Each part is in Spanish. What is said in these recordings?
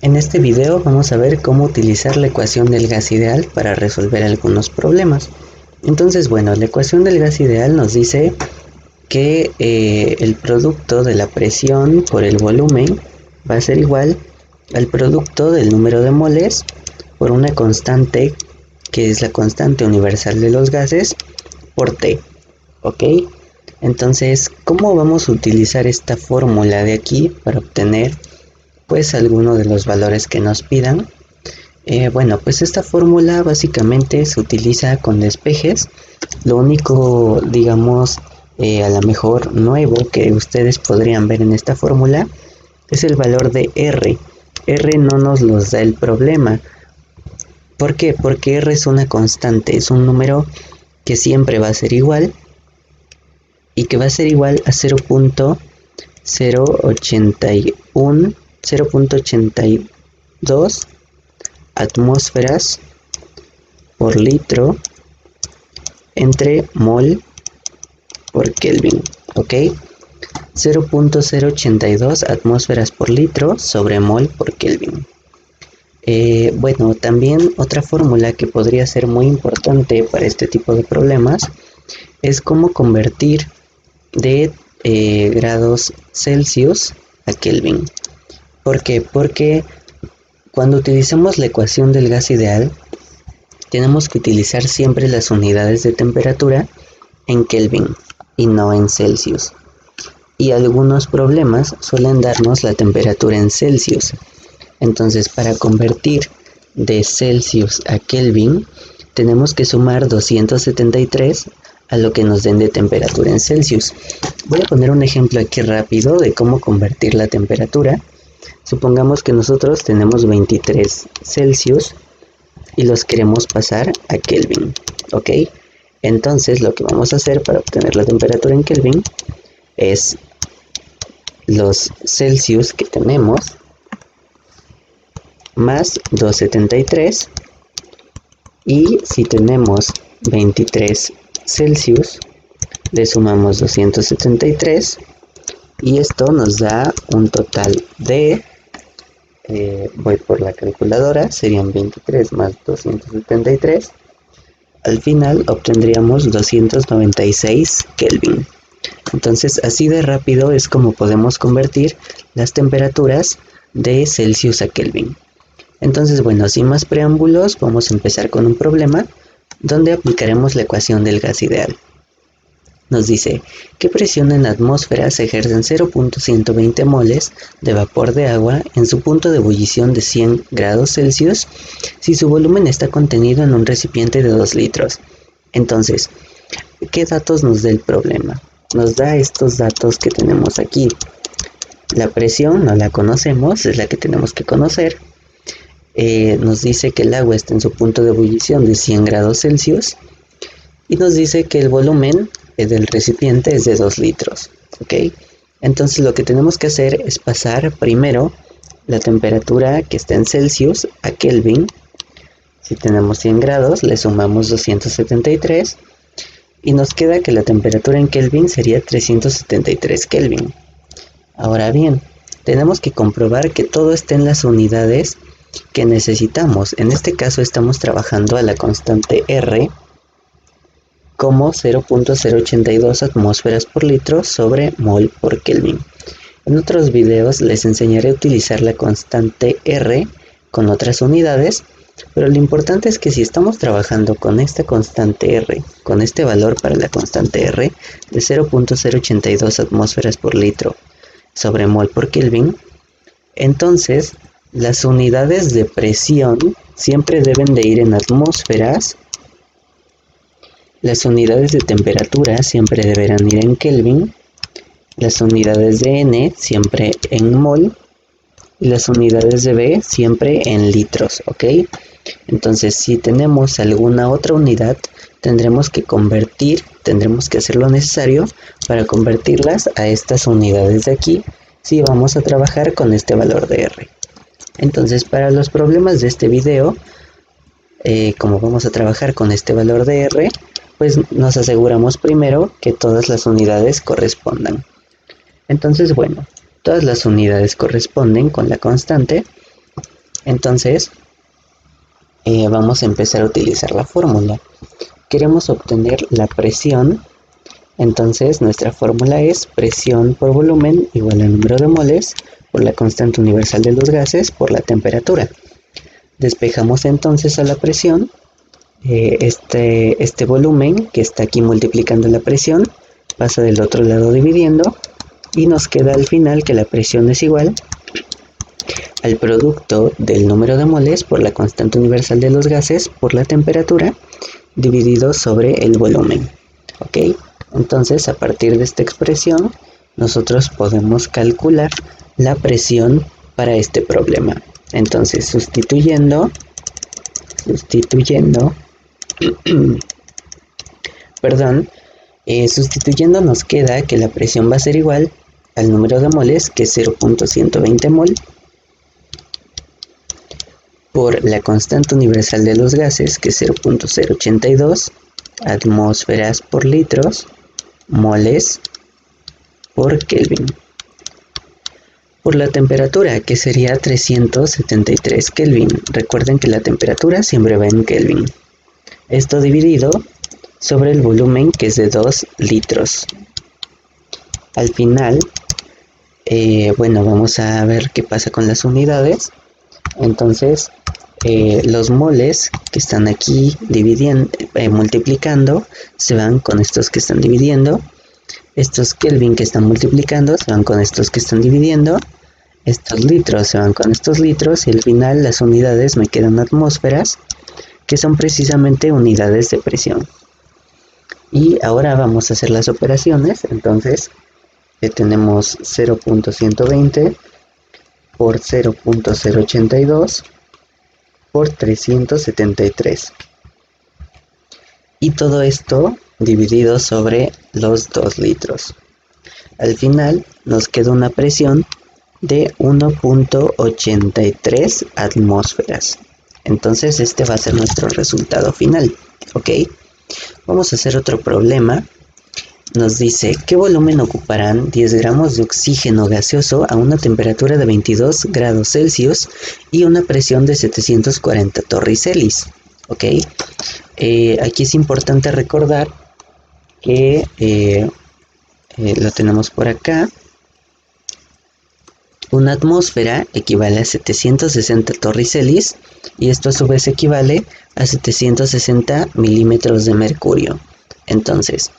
En este video vamos a ver cómo utilizar la ecuación del gas ideal para resolver algunos problemas. Entonces, bueno, la ecuación del gas ideal nos dice que el producto de la presión por el volumen va a ser igual al producto del número de moles por una constante que es la constante universal de los gases por T, ¿ok? Entonces, ¿cómo vamos a utilizar esta fórmula de aquí para obtener pues alguno de los valores que nos pidan? Bueno, pues esta fórmula básicamente se utiliza con despejes. Lo único, digamos, a lo mejor nuevo que ustedes podrían ver en esta fórmula es el valor de R. R no nos los da el problema. ¿Por qué? Porque R es una constante, es un número que siempre va a ser igual y que va a ser igual a 0.82 atmósferas por litro entre mol por Kelvin, ¿ok? 0.082 atmósferas por litro sobre mol por Kelvin. Bueno, también otra fórmula que podría ser muy importante para este tipo de problemas es cómo convertir de grados Celsius a Kelvin. ¿Por qué? Porque cuando utilizamos la ecuación del gas ideal, tenemos que utilizar siempre las unidades de temperatura en Kelvin y no en Celsius. Y algunos problemas suelen darnos la temperatura en Celsius. Entonces, para convertir de Celsius a Kelvin, tenemos que sumar 273 a lo que nos den de temperatura en Celsius. Voy a poner un ejemplo aquí rápido de cómo convertir la temperatura. Supongamos que nosotros tenemos 23 Celsius y los queremos pasar a Kelvin, ¿ok? Entonces, lo que vamos a hacer para obtener la temperatura en Kelvin es los Celsius que tenemos más 273, y si tenemos 23 Celsius le sumamos 273 y esto nos da un total de voy por la calculadora, serían 23 más 273. Al final obtendríamos 296 Kelvin. Entonces, así de rápido es como podemos convertir las temperaturas de Celsius a Kelvin. Entonces, bueno, sin más preámbulos, vamos a empezar con un problema donde aplicaremos la ecuación del gas ideal. Nos dice que presión en la atmósfera se ejercen 0.120 moles de vapor de agua en su punto de ebullición de 100 grados Celsius si su volumen está contenido en un recipiente de 2 litros. Entonces, ¿qué datos nos da el problema? Nos da estos datos que tenemos aquí. La presión no la conocemos, es la que tenemos que conocer. Nos dice que el agua está en su punto de ebullición de 100 grados Celsius y nos dice que el volumen del recipiente es de 2 litros, ¿ok? Entonces lo que tenemos que hacer es pasar primero la temperatura que está en Celsius a Kelvin. Si tenemos 100 grados, le sumamos 273 y nos queda que la temperatura en Kelvin sería 373 Kelvin. Ahora bien, tenemos que comprobar que todo esté en las unidades que necesitamos. En este caso estamos trabajando a la constante R como 0.082 atmósferas por litro sobre mol por Kelvin. En otros videos les enseñaré a utilizar la constante R con otras unidades, pero lo importante es que si estamos trabajando con esta constante R, con este valor para la constante R de 0.082 atmósferas por litro sobre mol por Kelvin, entonces las unidades de presión siempre deben de ir en atmósferas, las unidades de temperatura siempre deberán ir en Kelvin, las unidades de N siempre en mol y las unidades de B siempre en litros, ¿ok? Entonces, si tenemos alguna otra unidad, tendremos que hacer lo necesario para convertirlas a estas unidades de aquí si vamos a trabajar con este valor de R. Entonces, para los problemas de este video, como vamos a trabajar con este valor de R, pues nos aseguramos primero que todas las unidades correspondan. Entonces, bueno, todas las unidades corresponden con la constante Entonces, vamos a empezar a utilizar la fórmula. Queremos obtener la presión, entonces nuestra fórmula es presión por volumen igual al número de moles por la constante universal de los gases por la temperatura. Despejamos entonces a la presión, este volumen que está aquí multiplicando la presión pasa del otro lado dividiendo y nos queda al final que la presión es igual al producto del número de moles por la constante universal de los gases por la temperatura dividido sobre el volumen. ¿Ok? Entonces, a partir de esta expresión, nosotros podemos calcular la presión para este problema. Entonces, sustituyendo, sustituyendo nos queda que la presión va a ser igual al número de moles, que es 0.120 mol, por la constante universal de los gases, que es 0.082 atmósferas por litros, moles por Kelvin, por la temperatura, que sería 373 Kelvin. Recuerden que la temperatura siempre va en Kelvin. Esto dividido sobre el volumen, que es de 2 litros. Al final, bueno, vamos a ver qué pasa con las unidades. Entonces, los moles que están aquí dividiendo, multiplicando, se van con estos que están dividiendo. Estos Kelvin que están multiplicando se van con estos que están dividiendo. Estos litros se van con estos litros. Y al final las unidades me quedan atmósferas, que son precisamente unidades de presión. Y ahora vamos a hacer las operaciones. Entonces, tenemos 0.120 por 0.082 por 373 y todo esto dividido sobre los 2 litros. Al final nos queda una presión de 1.83 atmósferas. Entonces este va a ser nuestro resultado final. Ok, vamos a hacer otro problema. Nos dice, ¿qué volumen ocuparán 10 gramos de oxígeno gaseoso a una temperatura de 22 grados Celsius y una presión de 740 torricelis? ¿Ok? Aquí es importante recordar que lo tenemos por acá. Una atmósfera equivale a 760 torricelis y esto a su vez equivale a 760 milímetros de mercurio. Entonces,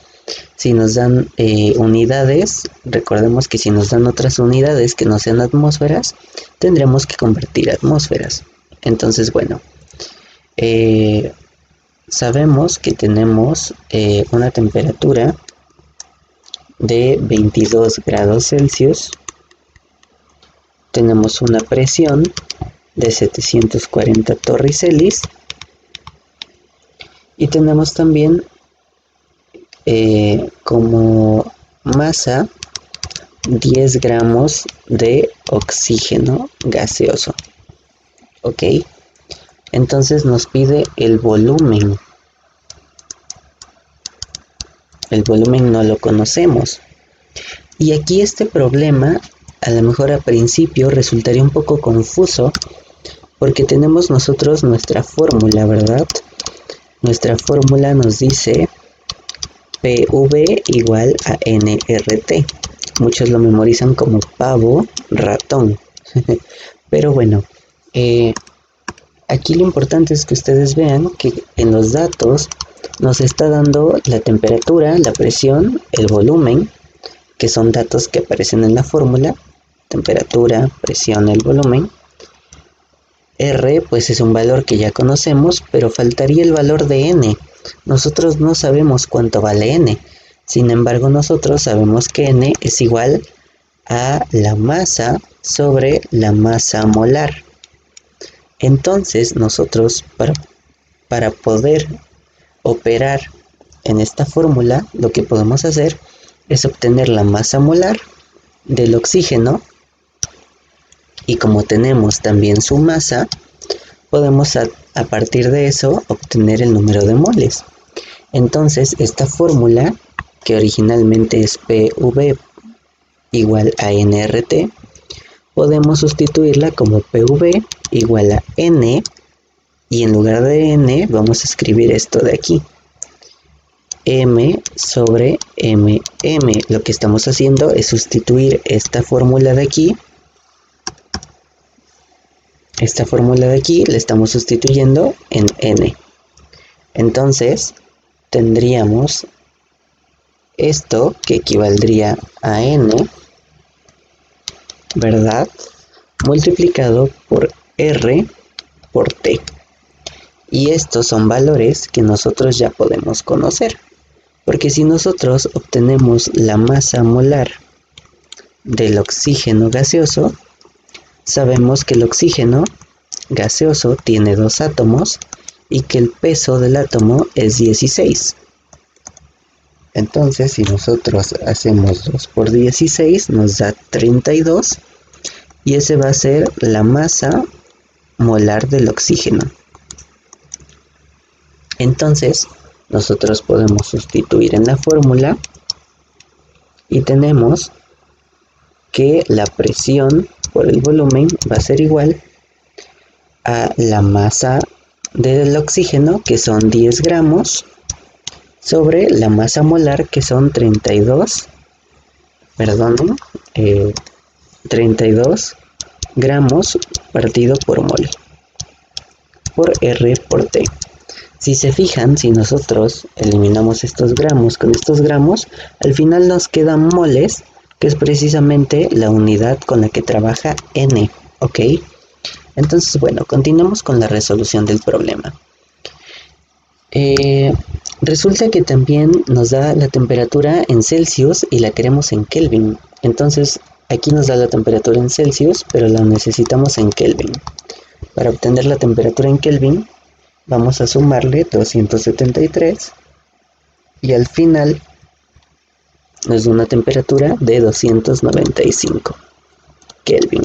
si nos dan unidades, recordemos que si nos dan otras unidades que no sean atmósferas, tendremos que convertir a atmósferas. Entonces, bueno, sabemos que tenemos una temperatura de 22 grados Celsius, tenemos una presión de 740 torricelis y tenemos también como masa 10 gramos de oxígeno gaseoso. Ok, entonces nos pide el volumen. El volumen no lo conocemos. Y aquí este problema a lo mejor a principio resultaría un poco confuso porque tenemos nosotros nuestra fórmula, ¿verdad? Nuestra fórmula nos dice PV igual a nRT. Muchos lo memorizan como pavo ratón. Pero bueno, aquí lo importante es que ustedes vean que en los datos nos está dando la temperatura, la presión, el volumen, que son datos que aparecen en la fórmula. Temperatura, presión, el volumen. R pues es un valor que ya conocemos, pero faltaría el valor de N. Nosotros no sabemos cuánto vale N. Sin embargo, nosotros sabemos que N es igual a la masa sobre la masa molar. Entonces, nosotros para poder operar en esta fórmula, lo que podemos hacer es obtener la masa molar del oxígeno. Y como tenemos también su masa, podemos a partir de eso obtener el número de moles. Entonces esta fórmula, que originalmente es PV igual a nRT, podemos sustituirla como PV igual a N, y en lugar de N vamos a escribir esto de aquí, M sobre MM. Lo que estamos haciendo es sustituir esta fórmula de aquí. Esta fórmula de aquí la estamos sustituyendo en N. Entonces tendríamos esto que equivaldría a N, ¿verdad? Multiplicado por R por T. Y estos son valores que nosotros ya podemos conocer. Porque si nosotros obtenemos la masa molar del oxígeno gaseoso, sabemos que el oxígeno gaseoso tiene 2 átomos y que el peso del átomo es 16. Entonces, si nosotros hacemos 2 por 16, nos da 32, y ese va a ser la masa molar del oxígeno. Entonces, nosotros podemos sustituir en la fórmula y tenemos que la presión por el volumen va a ser igual a la masa del oxígeno, que son 10 gramos, sobre la masa molar, que son 32 gramos partido por mol, por R por T. Si se fijan, si nosotros eliminamos estos gramos con estos gramos, al final nos quedan moles, que es precisamente la unidad con la que trabaja N, ¿ok? Entonces, bueno, continuamos con la resolución del problema. Resulta que también nos da la temperatura en Celsius y la queremos en Kelvin. Entonces, aquí nos da la temperatura en Celsius, pero la necesitamos en Kelvin. Para obtener la temperatura en Kelvin, vamos a sumarle 273 y al final nos da una temperatura de 295 Kelvin.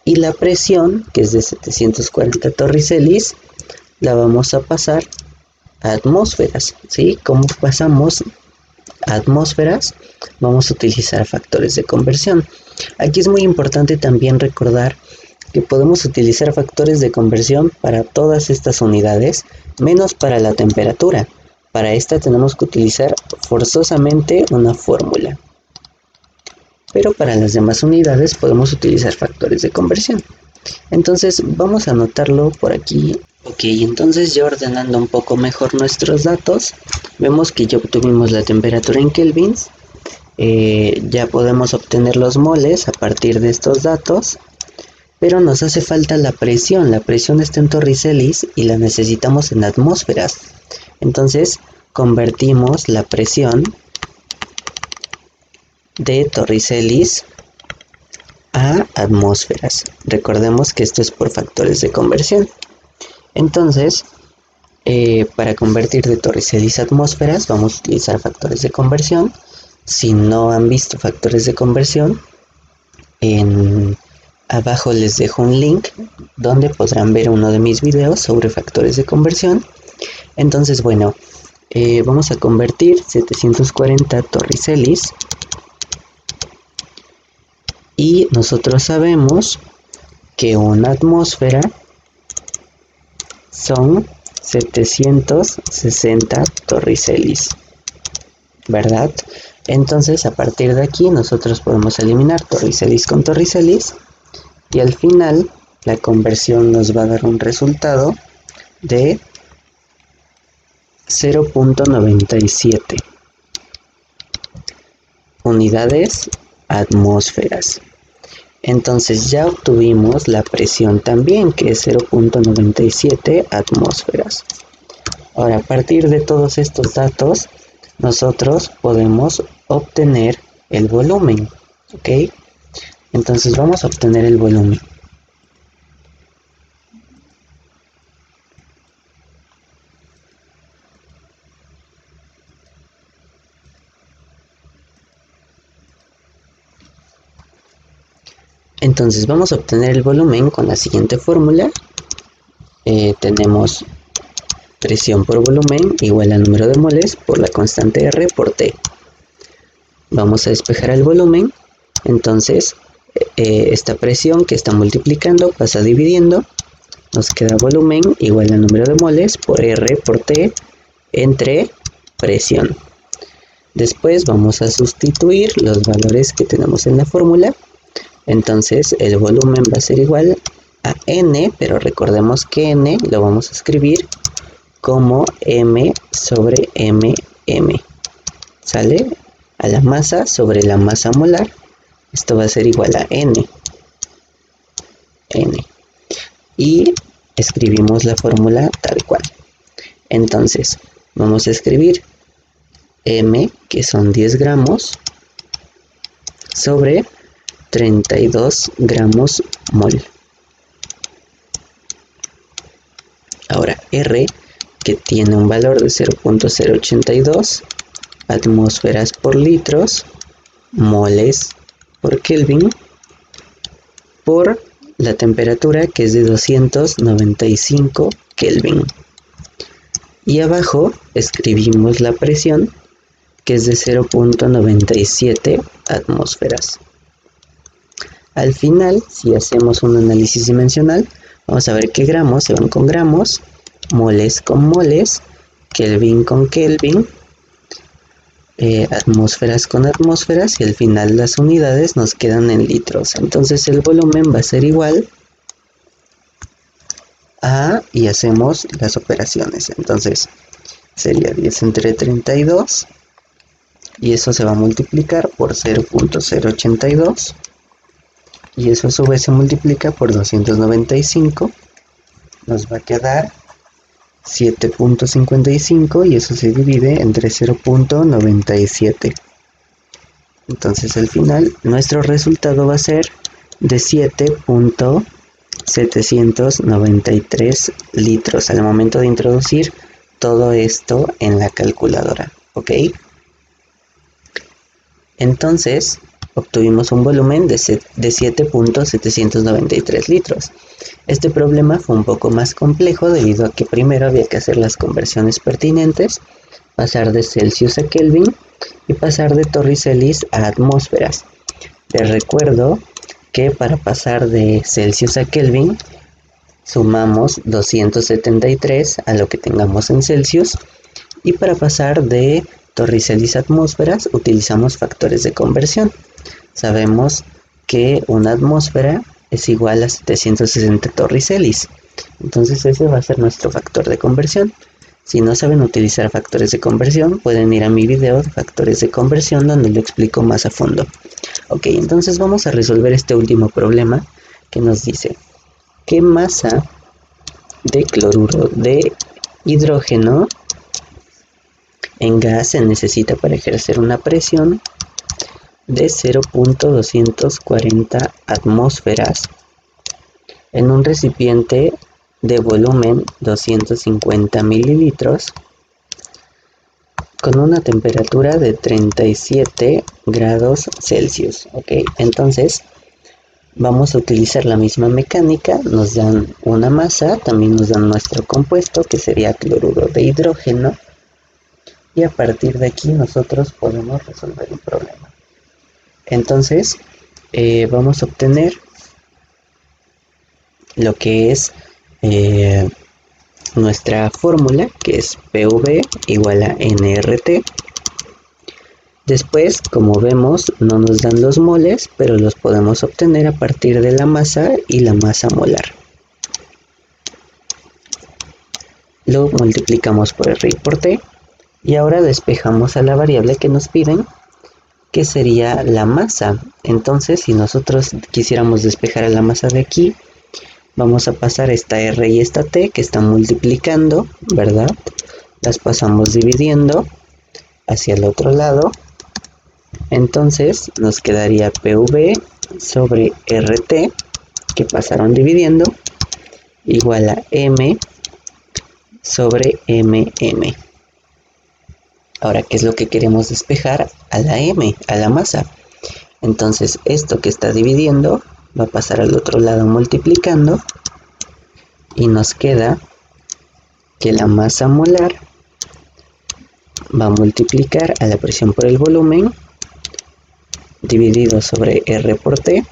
Y la presión, que es de 740 torricelis, la vamos a pasar a atmósferas, ¿sí? ¿Cómo pasamos a atmósferas? Vamos a utilizar factores de conversión. Aquí es muy importante también recordar que podemos utilizar factores de conversión para todas estas unidades, menos para la temperatura. Para esta tenemos que utilizar forzosamente una fórmula. Pero para las demás unidades podemos utilizar factores de conversión. Entonces vamos a anotarlo por aquí. Ok, entonces ya ordenando un poco mejor nuestros datos, vemos que ya obtuvimos la temperatura en kelvins. Ya podemos obtener los moles a partir de estos datos. Pero nos hace falta la presión. La presión está en torricelis y la necesitamos en atmósferas. Entonces convertimos la presión de torricelis a atmósferas. Recordemos que esto es por factores de conversión. Entonces, para convertir de torricelis a atmósferas vamos a utilizar factores de conversión. Si no han visto factores de conversión, abajo les dejo un link donde podrán ver uno de mis videos sobre factores de conversión. Entonces, bueno, vamos a convertir 740 torricelis y nosotros sabemos que una atmósfera son 760 torricelis, ¿verdad? Entonces, a partir de aquí nosotros podemos eliminar torricelis con torricelis y al final la conversión nos va a dar un resultado de 0.97 unidades atmósferas. Entonces ya obtuvimos la presión también, que es 0.97 atmósferas. Ahora, a partir de todos estos datos, nosotros podemos obtener el volumen, ¿ok? Entonces vamos a obtener el volumen. Entonces vamos a obtener el volumen con la siguiente fórmula. Tenemos presión por volumen igual al número de moles por la constante R por T. Vamos a despejar el volumen. Entonces esta presión que está multiplicando pasa dividiendo, nos queda volumen igual al número de moles por R por T entre presión. Después vamos a sustituir los valores que tenemos en la fórmula. Entonces el volumen va a ser igual a N, pero recordemos que N lo vamos a escribir como M sobre MM. ¿Sale? A la masa sobre la masa molar. Esto va a ser igual a N. Y escribimos la fórmula tal cual. Entonces vamos a escribir M, que son 10 gramos, sobre 32 gramos mol. Ahora R, que tiene un valor de 0.082 atmósferas por litros, moles por Kelvin, por la temperatura, que es de 295 Kelvin. Y abajo escribimos la presión, que es de 0.97 atmósferas. Al final, si hacemos un análisis dimensional, vamos a ver que gramos se van con gramos, moles con moles, Kelvin con Kelvin, atmósferas con atmósferas, y al final las unidades nos quedan en litros. Entonces el volumen va a ser igual a, y hacemos las operaciones. Entonces sería 10 entre 32, y eso se va a multiplicar por 0.082, y eso a su vez se multiplica por 295, nos va a quedar 7.55, y eso se divide entre 0.97. Entonces al final nuestro resultado va a ser de 7.793 litros al momento de introducir todo esto en la calculadora, ¿ok? Entonces obtuvimos un volumen de 7.793 litros. Este problema fue un poco más complejo debido a que primero había que hacer las conversiones pertinentes, pasar de Celsius a Kelvin y pasar de torricelis a atmósferas. Les recuerdo que para pasar de Celsius a Kelvin sumamos 273 a lo que tengamos en Celsius, y para pasar de torricelis a atmósferas utilizamos factores de conversión. Sabemos que una atmósfera es igual a 760 torricelis, entonces ese va a ser nuestro factor de conversión. Si no saben utilizar factores de conversión, pueden ir a mi video de factores de conversión donde lo explico más a fondo. Ok, entonces vamos a resolver este último problema que nos dice: ¿qué masa de cloruro de hidrógeno en gas se necesita para ejercer una presión de 0.240 atmósferas en un recipiente de volumen 250 mililitros con una temperatura de 37 grados Celsius? Ok, entonces vamos a utilizar la misma mecánica. Nos dan una masa, también nos dan nuestro compuesto, que sería cloruro de hidrógeno, y a partir de aquí nosotros podemos resolver el problema. Entonces vamos a obtener lo que es nuestra fórmula, que es PV igual a nRT. Después, como vemos, no nos dan los moles, pero los podemos obtener a partir de la masa y la masa molar. Lo multiplicamos por R y por T, y ahora despejamos a la variable que nos piden, que sería la masa. Entonces, si nosotros quisiéramos despejar a la masa de aquí, vamos a pasar esta R y esta T que están multiplicando, ¿verdad? Las pasamos dividiendo hacia el otro lado. Entonces nos quedaría PV sobre RT, que pasaron dividiendo, igual a M sobre MM. Ahora, ¿qué es lo que queremos despejar? A la M, a la masa. Entonces esto que está dividiendo va a pasar al otro lado multiplicando, y nos queda que la masa molar va a multiplicar a la presión por el volumen dividido sobre R por T,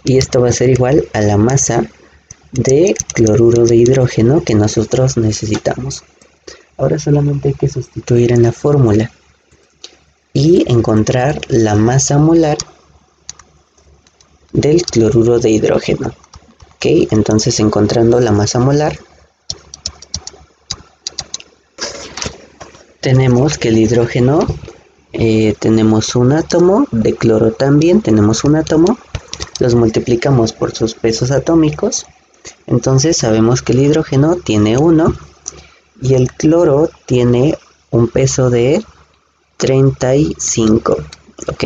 y esto va a ser igual a la masa de cloruro de hidrógeno que nosotros necesitamos. Ahora solamente hay que sustituir en la fórmula y encontrar la masa molar del cloruro de hidrógeno. Ok, entonces encontrando la masa molar, tenemos que el hidrógeno, tenemos un átomo, de cloro también tenemos un átomo, los multiplicamos por sus pesos atómicos, entonces sabemos que el hidrógeno tiene 1 y el cloro tiene un peso de 35, ok,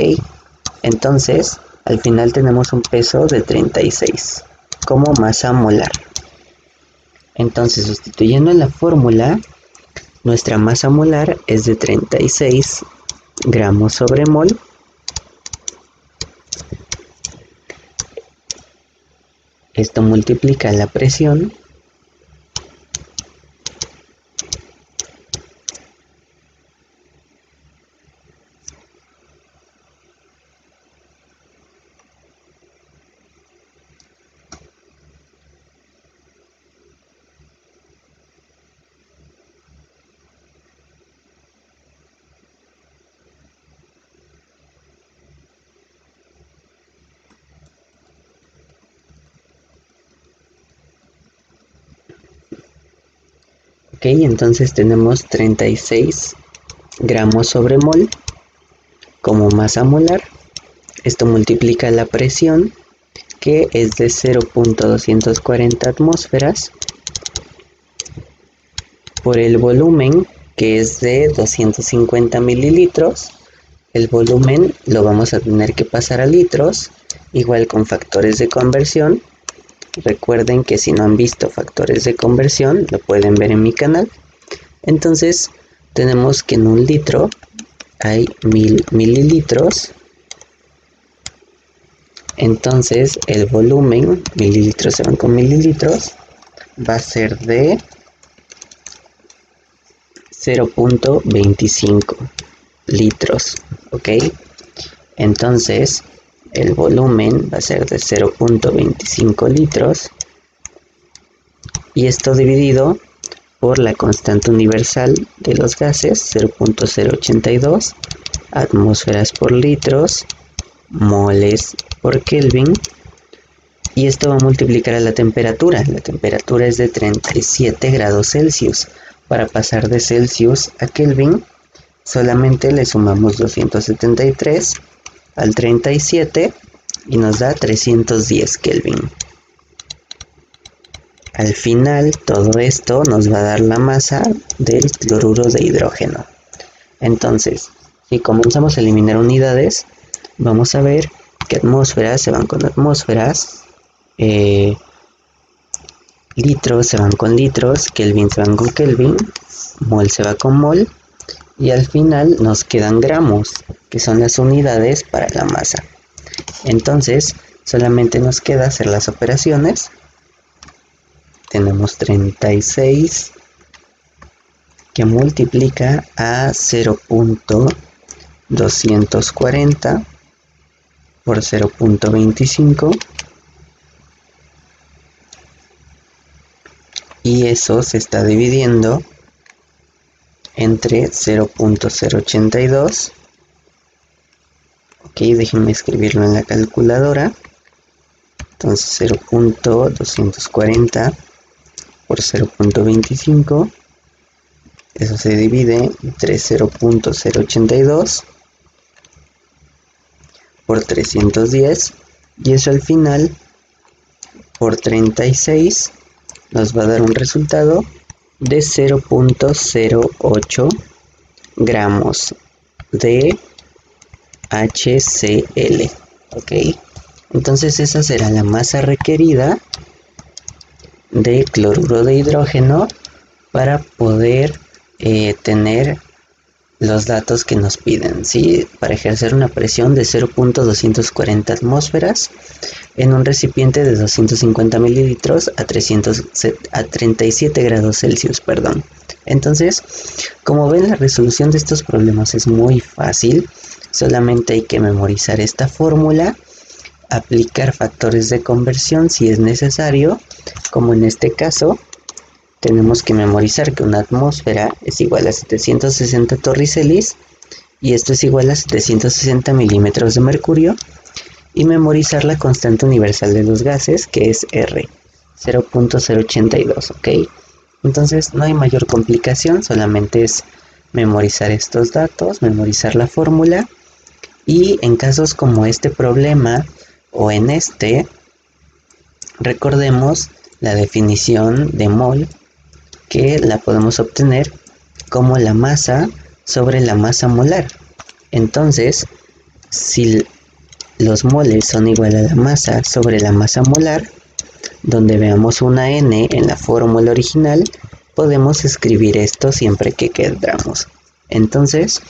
entonces al final tenemos un peso de 36 como masa molar. Entonces sustituyendo en la fórmula, nuestra masa molar es de 36 gramos sobre mol. Esto multiplica la presión ok, entonces tenemos 36 gramos sobre mol como masa molar. Esto multiplica la presión, que es de 0.240 atmósferas, por el volumen, que es de 250 mililitros. El volumen lo vamos a tener que pasar a litros, igual con factores de conversión. Recuerden que si no han visto factores de conversión, lo pueden ver en mi canal. Entonces tenemos que en un litro hay 1000 mililitros. Entonces el volumen, mililitros se van con mililitros, va a ser de 0.25 litros, ok. Entonces el volumen va a ser de 0.25 litros y esto dividido por la constante universal de los gases, 0.082 atmósferas por litros, moles por Kelvin, y esto va a multiplicar a la temperatura. La temperatura es de 37 grados Celsius. Para pasar de Celsius a Kelvin solamente le sumamos 273 al 37 y nos da 310 Kelvin. Al final todo esto nos va a dar la masa del cloruro de hidrógeno. Entonces, si comenzamos a eliminar unidades, vamos a ver que atmósferas se van con atmósferas, litros se van con litros, Kelvin se van con Kelvin, mol se va con mol, y al final nos quedan gramos, que son las unidades para la masa. Entonces solamente nos queda hacer las operaciones. Tenemos 36 que multiplica a 0.240 por 0.25, y eso se está dividiendo entre 0.082. ok, déjenme escribirlo en la calculadora. Entonces 0.240 por 0.25, eso se divide entre 0.082 por 310, y eso al final por 36 nos va a dar un resultado de 0.08 gramos de HCl. ok, entonces esa será la masa requerida de cloruro de hidrógeno para poder tener los datos que nos piden, ¿sí? Para ejercer una presión de 0.240 atmósferas en un recipiente de 250 mililitros a 37 grados Celsius, perdón. Entonces, como ven, la resolución de estos problemas es muy fácil. Solamente hay que memorizar esta fórmula, aplicar factores de conversión si es necesario, como en este caso. Tenemos que memorizar que una atmósfera es igual a 760 torricelis y esto es igual a 760 milímetros de mercurio, y memorizar la constante universal de los gases, que es R, 0.082, ¿ok? Entonces no hay mayor complicación, solamente es memorizar estos datos, memorizar la fórmula, y en casos como este problema o en este, recordemos la definición de mol, que la podemos obtener como la masa sobre la masa molar. Entonces, si los moles son igual a la masa sobre la masa molar, donde veamos una n en la fórmula original, podemos escribir esto siempre que queramos. Entonces,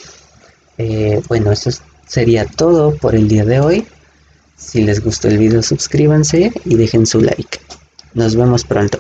bueno, eso sería todo por el día de hoy. Si les gustó el video, suscríbanse y dejen su like. Nos vemos pronto.